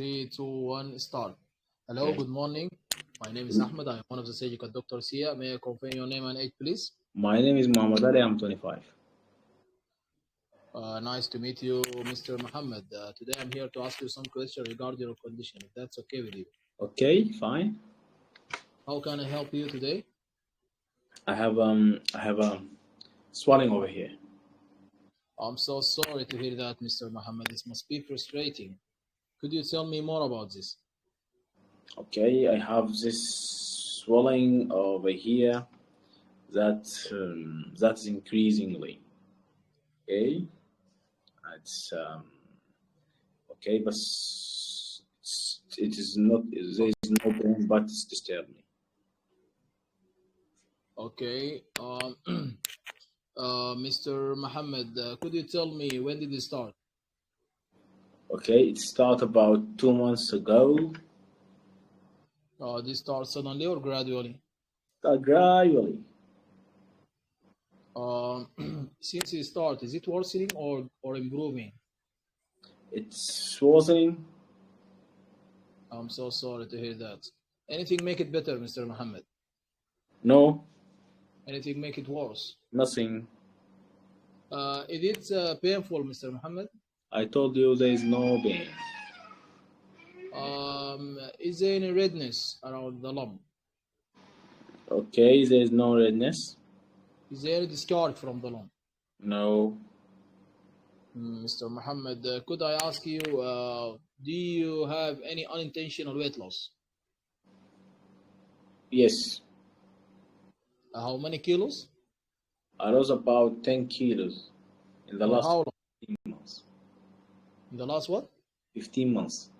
3, 2, 1, start. Hello, good morning. My name is Ahmed. I'm one of the surgical doctors here. May I confirm your name and age, please? My name is Muhammad Ali. I'm 25. Nice to meet you, Mr. Muhammad. Today I'm here to ask you some questions regarding your condition, if that's okay with you. Okay, fine. How can I help you today? I have swelling over here. I'm so sorry to hear that, Mr. Muhammad. This must be frustrating. Could you tell me more about this? Okay, I have this swelling over here that's increasingly. Okay, it's okay, but it is not. There is no pain, but it's disturbing me. Okay. Mr. Muhammad, could you tell me when did it start? Okay, it started about 2 months ago. Did it start suddenly or gradually? Gradually. Since it started, is it worsening or improving? It's worsening. I'm so sorry to hear that. Anything make it better, Mr. Muhammad? No, Anything make it worse? nothing. Is it painful, Mr. Muhammad? I told you there is no pain. Is there any redness around the lump? Okay, there is no redness. Is there any discharge from the lump? No. Mr. Muhammad, could I ask you, do you have any unintentional weight loss? Yes. How many kilos? I lost about 10 kilos in the For last how long? 15 months. In the last what? 15 months.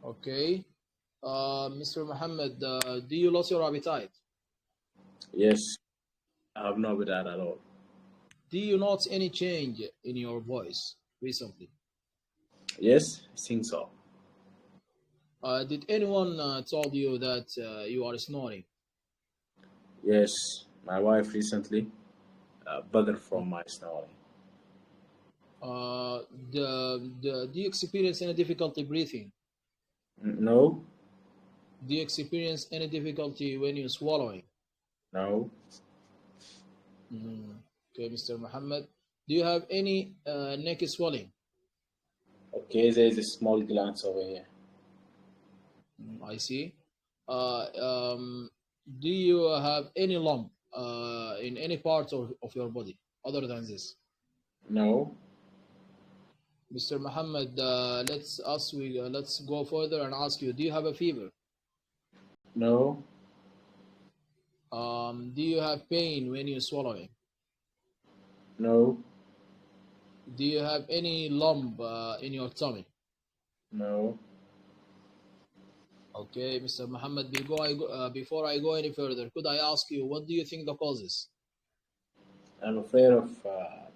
Okay. Mr. Muhammad, do you lose your appetite? Yes. I have no appetite at all. Do you notice any change in your voice recently? Yes, I think so. Did anyone told you that you are snoring? Yes, my wife recently bothered from my snoring. Do you experience any difficulty breathing? No, Do you experience any difficulty when you're swallowing? no, Okay, Mr. Muhammad. Do you have any neck swelling? okay, there is a small gland over here. I see. Do you have any lump in any part of your body other than this? No, Mr. Muhammad, let's go further and ask you, do you have a fever? no, Do you have pain when you're swallowing? no, Do you have any lump in your tummy? no. Okay, Mr. Muhammad, before I go any further, could I ask you, what do you think the cause is? I'm afraid of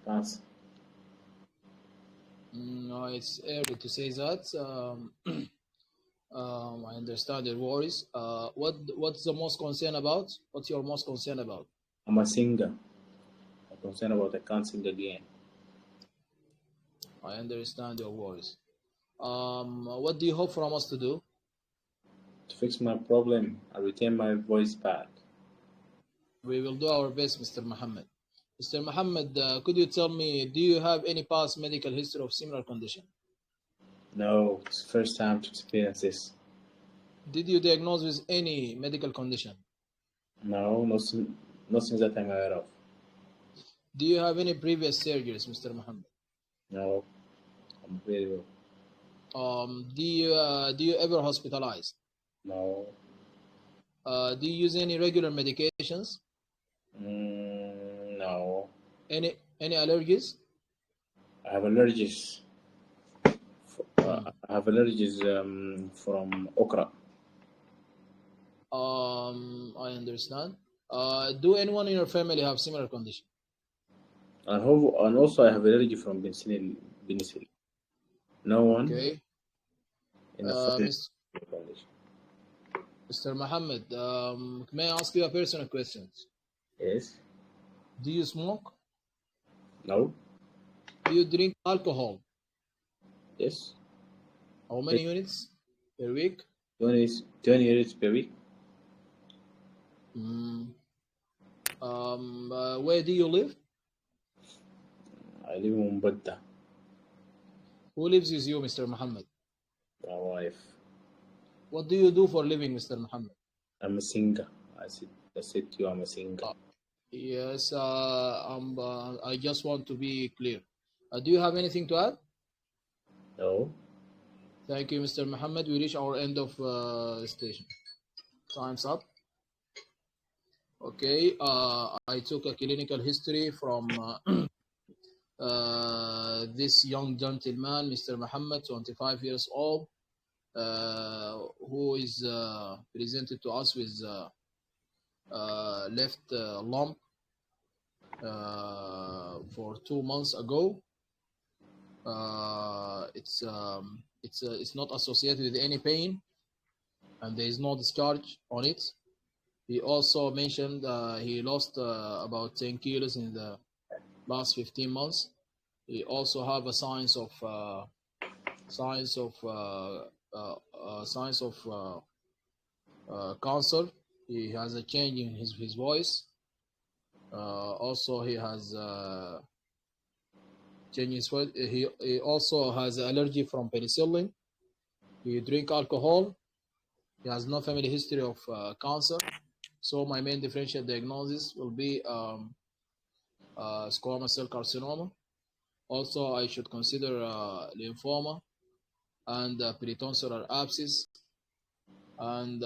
cancer. No, it's early to say that. I understand your worries. What's the most concern about? What's your most concern about? I'm a singer. I'm concerned about I can't sing again. I understand your worries. What do you hope from us to do? To fix my problem, I retain my voice back. We will do our best, Mr. Muhammad. Mr. Muhammad, could you tell me, do you have any past medical history of similar condition? No, it's the first time to experience this. Did you diagnose with any medical condition? No, nothing that I'm aware of. Do you have any previous surgeries, Mr. Muhammad? No, I'm very well. Do you ever hospitalize? No. Do you use any regular medications? No. Any allergies? I have allergies. I have allergies from okra. I understand. Do anyone in your family have similar condition? And also I have allergy from penicillin. No one Okay. in the family condition. Mr. Muhammad, may I ask you a personal question? Yes. Do you smoke? No. Do you drink alcohol? Yes. How many units per week? 20 units per week. Where do you live? I live in Mumbai. Who lives with you, Mr. Muhammad? My wife. What do you do for a living, Mr. Muhammad? I'm a singer. I said to you, I'm a singer. Yes, I just want to be clear. Do you have anything to add? No. Thank you, Mr. Muhammad. We reach our end of station. Time's up. Okay, I took a clinical history from this young gentleman, Mr. Muhammad, 25 years old, who is presented to us with left lump for 2 months ago. It's not associated with any pain, and there is no discharge on it. He also mentioned he lost about 10 kilos in the last 15 months. He also have a signs of cancer. He has a change in his voice. Also, he has changes. He also has allergy from penicillin. He drink alcohol. He has no family history of cancer. So my main differential diagnosis will be squamous cell carcinoma. Also, I should consider lymphoma and peritonsillar abscess and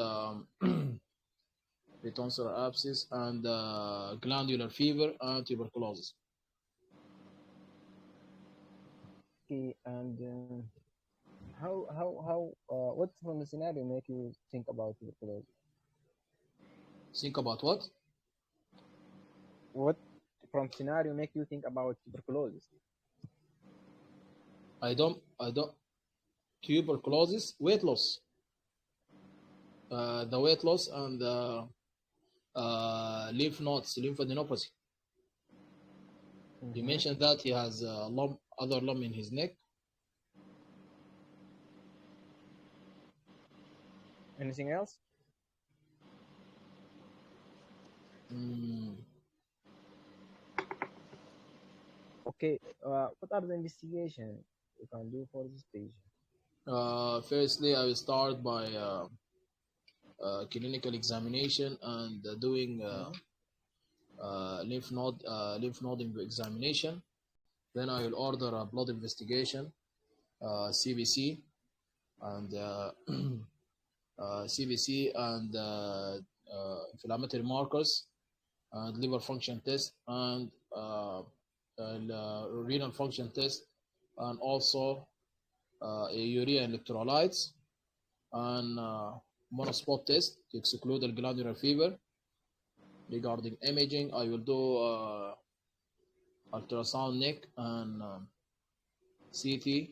peritonsillar abscess and glandular fever and tuberculosis. Okay, and what from the scenario make you think about tuberculosis? Think about what? What from scenario make you think about tuberculosis? I don't. Tuberculosis, weight loss. The weight loss and lymph nodes, lymphadenopathy. You mentioned that he has a other lump in his neck. Anything else? Okay, what are the investigations you can do for this patient? Firstly, I will start by clinical examination and doing lymph node examination. Then I will order a blood investigation, CBC, and inflammatory markers, and liver function test, and renal function test, and also urea electrolytes, and monospot test to exclude the glandular fever. Regarding imaging, I will do ultrasound neck and CT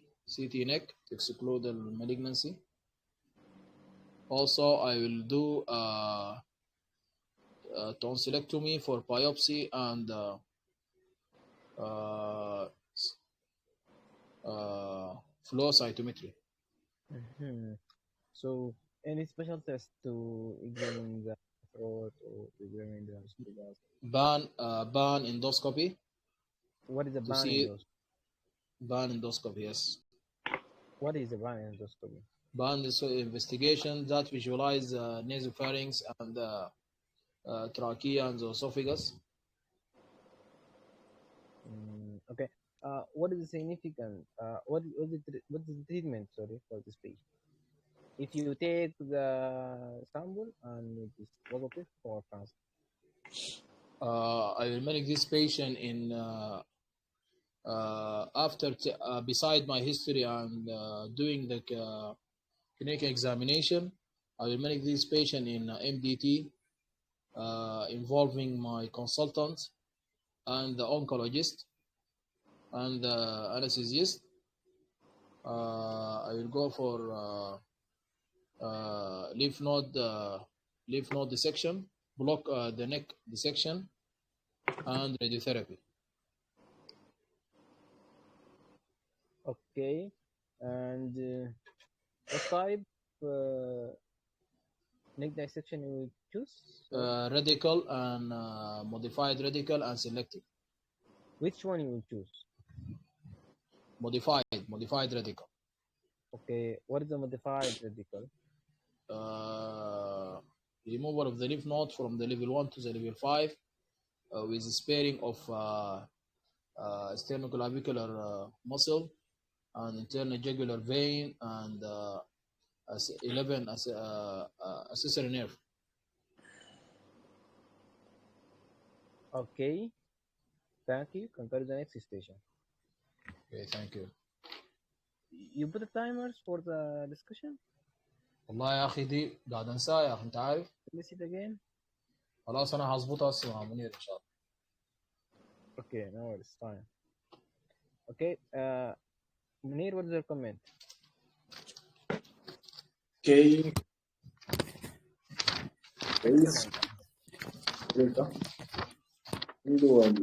neck to exclude the malignancy. Also, I will do tonsillectomy for biopsy and flow cytometry. So, any special test to examine the throat or to examine the esophagus? Ban endoscopy. What is a ban endoscopy? Ban endoscopy, yes. What is a ban endoscopy? Ban is investigation that visualize nasopharynx and trachea and the esophagus. Okay. What is the significant? What is the treatment? Sorry, for this patient. If you take the sample and it is positive for cancer, I will manage this patient in beside my history and doing the clinical examination. I will manage this patient in MDT, involving my consultant and the oncologist and the anesthesiologist. I will go for lymph node dissection, block the neck dissection, and radiotherapy. okay. And What type neck dissection you will choose? Radical and modified radical and selective. Which one you will choose? Modified radical. Okay, what is the modified radical? Removal of the lymph node from the level 1 to the level 5 with sparing of sternoclavicular muscle and internal jugular vein and 11 accessory nerve. Okay, thank you. Can go to the next station. Okay, thank you. You put the timers for the discussion? والله يا اخي دي قاعد انساها يا اخي انت عارف. Let me see it again. خلاص انا هظبطها هسه مع منير ان شاء الله. Okay, no worries, fine. Okay, Munir, what is your comment? اوكي كويس. عنده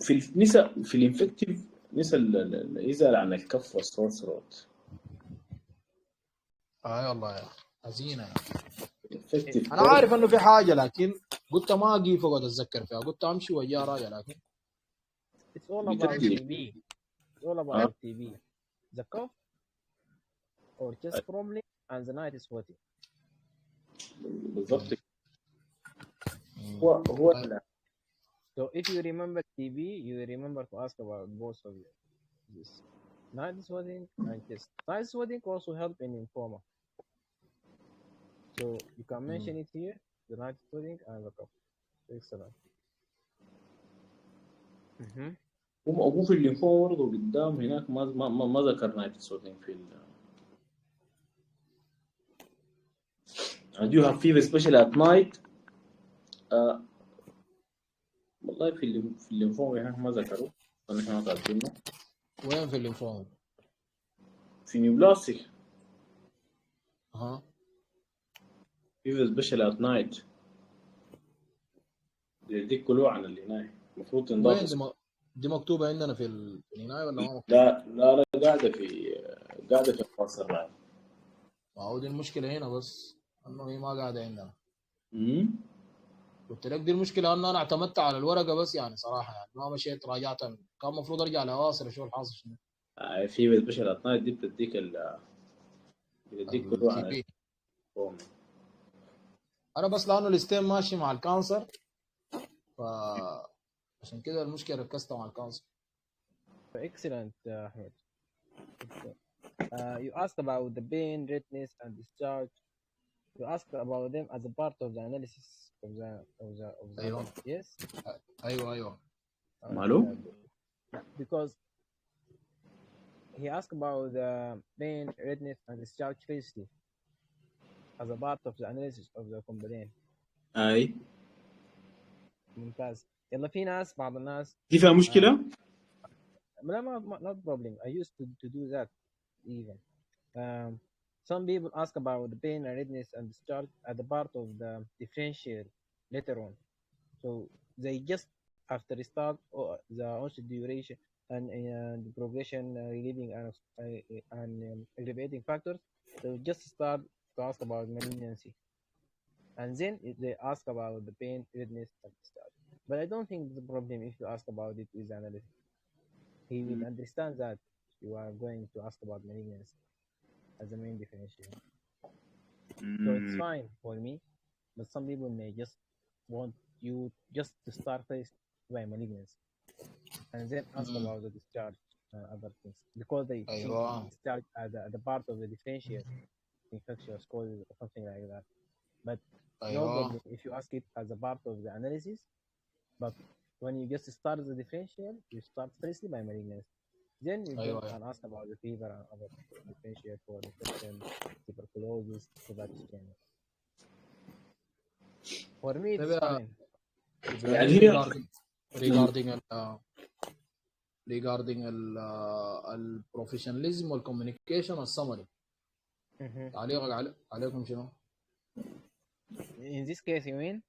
في النساء في الانفكتيف نسى يزعل عن الكف والصوت ثروت. والله يا اخي حزينه يا اخي. الانفكتيف انا عارف انه في حاجه لكن قلت ما اجي فقط اتذكر فيها، قلت امشي ويا راجع لكن It's all about TB. It's all about TB. The cough or chest problem and the night sweating. بالضبط. هو So if you remember TB, you remember to ask about both of this. Night sweating and chest. Night sweating also help in lymphoma. So you can mention it here, the night sweating and the cough. Excellent. هو في الليمفوما برضه قدام هناك ما ذكر نايت سوتنج في do you have fever especially at night؟ والله في الليمفوما هناك ما ذكروا، نحن ما كاتبينه. وين في الليمفوما؟ في نيوبلاستيك. fever especially at night. دي كله عن اللي هناك المفروض تنضاف. وين دي مكتوبه عندنا في العنايه ولا ما مكتوبه؟ لا قاعده في الفصل الرابع. هو دي المشكله هنا بس انه هي ما قاعده عندنا. قلت لك دي المشكله انه انا اعتمدت على الورقه بس يعني صراحه يعني ما مشيت راجعت، كان المفروض ارجع لواصل اشوف الحاصل شنو. في سبيشال ات نايت دي بتديك كله عن انا بس لانه الستيم ماشي مع الكانسر عشان كده المشكله ركزت مع الكانسر. Excellent, Ahmed. You asked about the pain, redness, and discharge. You asked about them as a part of the analysis of the أيوة. Yes. ايوه معلوم. Because he asked about the pain, redness, and discharge firstly as a part of the analysis of the complaint. اي ممتاز. يلا في ناس بعض الناس دي فيها مشكله؟ لا not problem. I used to do that even. Some people ask about the pain and redness and discharge as a part of the differential later on. So they just after start the onset duration and the progression relieving and aggravating factors, they just start to ask about malignancy. And then they ask about the pain, redness, and discharge. But I don't think it's a problem if you ask about it with analysis. He will understand that you are going to ask about malignancy as the main differential. So it's fine for me, but some people may just want you just to start first by malignancy and then ask about the discharge and other things because they see discharge as a part of the differential infectious causes or something like that. But no problem if you ask it as a part of the analysis. But when you just start the differential, you start firstly by malignancy. Then you can ask about the fever and other differential for infection, tuberculosis, to that extent. For me, it's fine. يعني regarding البروفيشناليزم والكوميونيكيشن والسمري تعليقك عليكم شنو؟ In this case, you mean?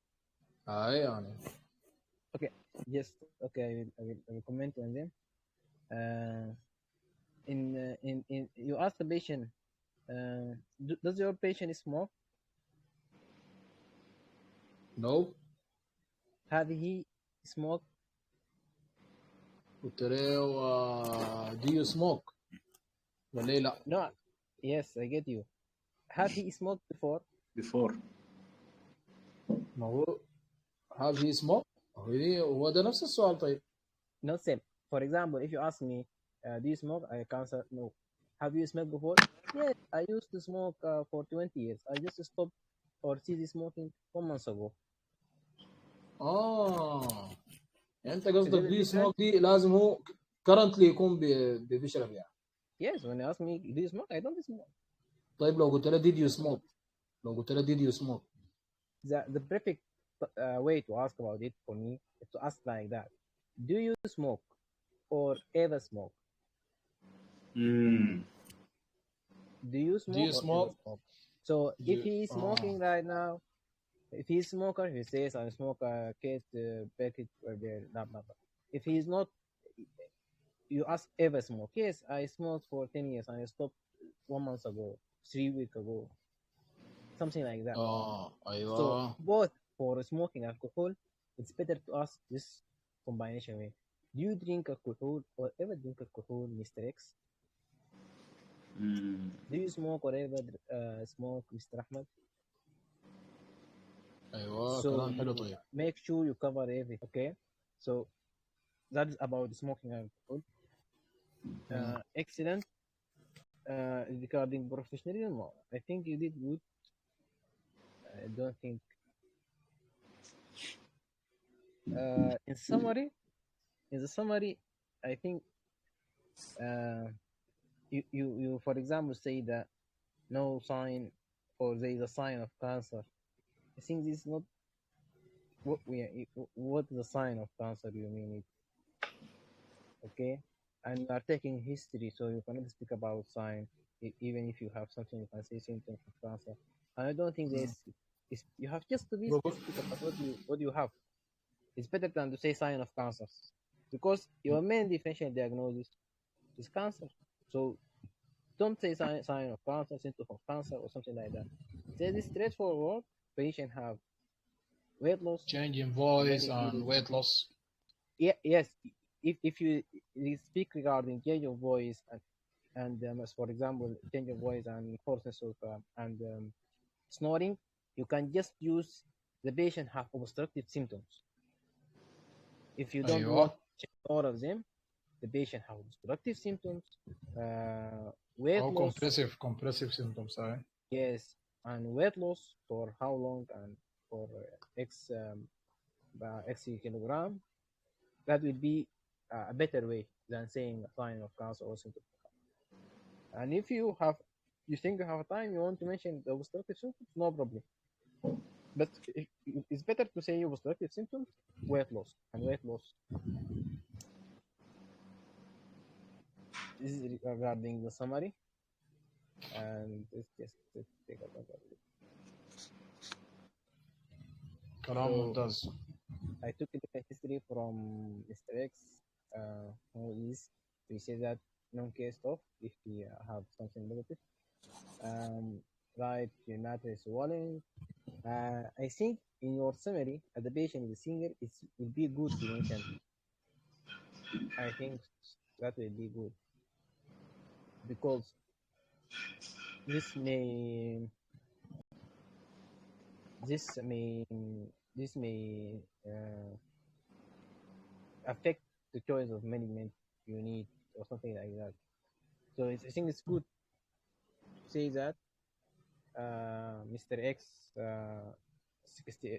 يعني. Okay, yes. Okay, I will comment on them. in you ask the patient, does your patient smoke? No. Have he smoked? قلت له do you smoke ولا إيه؟ لا. No. Yes, I get you. Have he smoked before? before. ما هو have he smoked هو ده نفس السؤال. طيب Not same. For example, if you ask me, do you smoke? I can answer no. Have you smoked before? Yes, I used to smoke for 20 years. I just stopped or ceased smoking 1 month ago. يعني انت Is قصدك it do you different? smoke دي لازم هو currently يكون بيشرب يعني. Yes, when they ask me, do you smoke? I don't smoke. طيب لو قلت له did you smoke لو قلت له did you smoke The perfect way to ask about it for me is to ask like that. Do you smoke or ever smoke? Mm. Do you do smoke you or ever smoke smoke? So do if you, he is smoking right now, if he's smoker, he says I smoke a case package or beer, blah blah blah. If he's not, you ask ever smoke. Yes, I smoked for 10 years and I stopped 1 month ago, 3 weeks ago, something like that. So ايوه. both for smoking alcohol, it's better to ask this combination way. Do you drink alcohol or ever drink alcohol, Mr. X? Mm. Do you smoke or ever smoke, Mr. Ahmed? ايوه So كلام حلو. طيب make sure you cover everything. Okay. So that is about smoking alcohol. Excellent. Regarding professionalism, I think you did good. I don't think. In summary, I think you for example say that no sign or there is a sign of cancer. I think this is not what the sign of cancer you mean it. Okay, and you are taking history, so you cannot speak about sign. Even if you have something, you can say symptoms of cancer. And I don't think you have just to be specific about what you have. It's better than to say sign of cancer, because your main differential diagnosis is cancer. So don't say sign of cancer, symptom of cancer, or something like that. Say this straightforward. Patient have weight loss, change in voice very and little. weight loss. Yes, if you speak regarding change of voice and as for example change of voice and hoarseness of and snoring, you can just use the patient have obstructive symptoms. If you don't want ايوه. to check all of them, the patient have obstructive symptoms, weight او loss, compressive symptoms. yes, and weight loss for how long and for x kilogram. That will be a better way than saying a sign of cancer or symptom. And if you think you have time, you want to mention the obstructive symptoms, no problem. But it's better to say obstructive symptoms, weight loss, and weight loss. This is regarding the summary, and let's take a look at it. كلام So ممتاز. I took a different history from Mr. X, who is we say that non-case of if we have something negative. Right, matter is swallowing. I think in your summary, as the patient is a singer, it will be good to mention. I think that will be good because this may this may this may affect the choice of management you need or something like that. So I think it's good to say that Mr. X,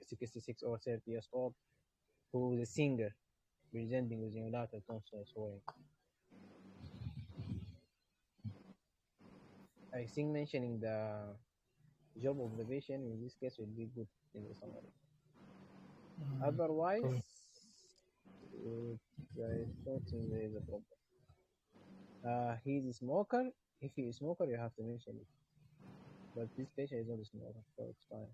66 or 30 years old, who is a singer presenting with unilateral tonsil swelling. I think mentioning the job of the patient in this case will be good in the summary. Otherwise, I don't think there is a problem. He's a smoker. If he is a smoker, you have to mention it. But this patient is not a smoker, so it's fine.